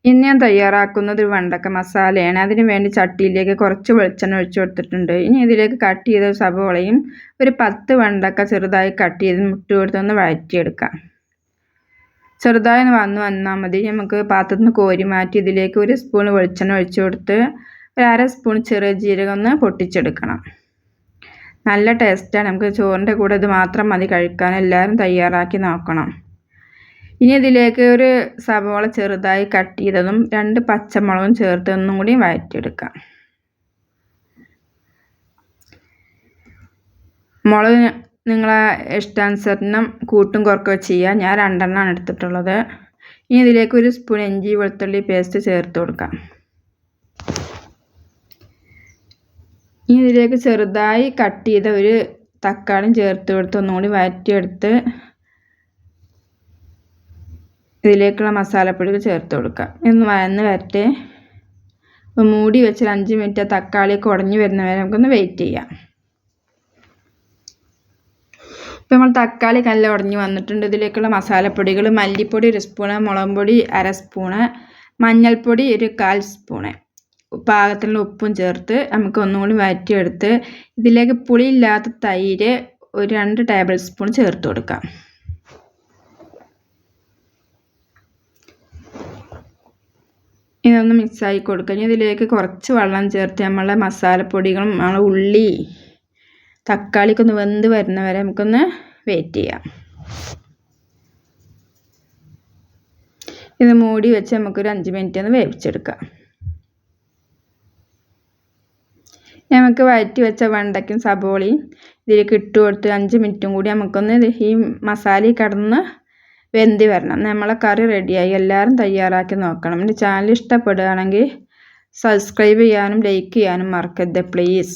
ഇനി ഞാൻ തയ്യാറാക്കുന്നത് ഒരു വെണ്ടക്ക മസാലയാണ്. അതിന് വേണ്ടി ചട്ടിയിലേക്ക് കുറച്ച് വെളിച്ചെണ്ണ ഒഴിച്ച് കൊടുത്തിട്ടുണ്ട്. ഇനി ഇതിലേക്ക് കട്ട് ചെയ്ത സവോളയും ഒരു 10 വെണ്ടക്ക ചെറുതായി കട്ട് ചെയ്ത് ഇട്ട് കൊടുത്തൊന്ന് വഴറ്റിയെടുക്കാം. ചെറുതായി വന്നാൽ മതി. നമുക്ക് പാത്രത്തിൽ നിന്ന് കോരി മാറ്റി ഇതിലേക്ക് 1 സ്പൂൺ വെളിച്ചെണ്ണ ഒഴിച്ച് കൊടുത്ത് ഒരു 1/2 സ്പൂൺ ചെറിയ ജീരകം ഒന്ന് പൊട്ടിച്ചെടുക്കണം. നല്ല ടേസ്റ്റാണ്. നമുക്ക് ചോറിൻ്റെ കൂടെ ഇത് മാത്രം മതി കഴിക്കാൻ. എല്ലാവരും തയ്യാറാക്കി നോക്കണം. ഇനി ഇതിലേക്ക് ഒരു സവോള ചെറുതായി കട്ട് ചെയ്തതും 2 പച്ചമുളകും ചേർത്ത് ഒന്നും കൂടി വഴറ്റിയെടുക്കാം. മുളക് നിങ്ങളെ ഇഷ്ടാനുസരണം കൂട്ടും കുറക്കുകയോ ചെയ്യുക. ഞാൻ 2 എണ്ണമാണ് എടുത്തിട്ടുള്ളത്. ഇനി ഇതിലേക്ക് 1 സ്പൂൺ ഇഞ്ചി വെളുത്തുള്ളി പേസ്റ്റ് ചേർത്ത് കൊടുക്കാം. ഇനി ഇതിലേക്ക് ചെറുതായി കട്ട് ചെയ്ത ഒരു തക്കാളിയും ചേർത്ത് കൊടുത്ത് ഒന്നും കൂടി വഴറ്റിയെടുത്ത് ഇതിലേക്കുള്ള മസാലപ്പൊടികൾ ചേർത്ത് കൊടുക്കാം. ഒന്ന് വഴന്ന് വരട്ടെ. മൂടി വെച്ച് 5 മിനിറ്റ് തക്കാളിയൊക്കെ ഉടഞ്ഞു വരുന്നവരെ നമുക്കൊന്ന് വെയിറ്റ് ചെയ്യാം. ഇപ്പോൾ നമ്മൾ തക്കാളി നല്ല ഉടഞ്ഞു വന്നിട്ടുണ്ട്. ഇതിലേക്കുള്ള മസാലപ്പൊടികൾ മല്ലിപ്പൊടി 1 സ്പൂണ്, മുളക് പൊടി 1/2 സ്പൂണ്, മഞ്ഞൾപ്പൊടി 1/4 സ്പൂണ്, പാകത്തിനുള്ള ഉപ്പും ചേർത്ത് നമുക്ക് ഒന്നുകൂടി വഴറ്റിയെടുത്ത് ഇതിലേക്ക് പുളിയില്ലാത്ത തൈര് ഒരു 2 ടേബിൾ സ്പൂൺ ചേർത്ത് കൊടുക്കാം. ഇതൊന്ന് മിക്സായി കൊടുക്കുക. ഇനി ഇതിലേക്ക് കുറച്ച് വെള്ളം ചേർത്ത് നമ്മളുടെ മസാലപ്പൊടികളും നമ്മളെ ഉള്ളി തക്കാളിയൊക്കെ ഒന്ന് വെന്ത് വരുന്നവരെ നമുക്കൊന്ന് വെയിറ്റ് ചെയ്യാം. ഇത് മൂടി വെച്ച് നമുക്കൊരു 5 മിനിറ്റ് ഒന്ന് വേവിച്ചെടുക്കാം. നമുക്ക് വഴറ്റി വെച്ച വെണ്ടയ്ക്കും സബോളയും ഇതിലേക്ക് ഇട്ട് കൊടുത്ത് 5 മിനിറ്റും കൂടി നമുക്കൊന്ന് ഈ മസാലയിൽ കിടന്ന് വെന്ത് വരണം. നമ്മളെ കറി റെഡിയായി. എല്ലാവരും തയ്യാറാക്കി നോക്കണം. എൻ്റെ ചാനൽ ഇഷ്ടപ്പെടുകയാണെങ്കിൽ സബ്സ്ക്രൈബ് ചെയ്യാനും ലൈക്ക് ചെയ്യാനും മറക്കരുത് പ്ലീസ്.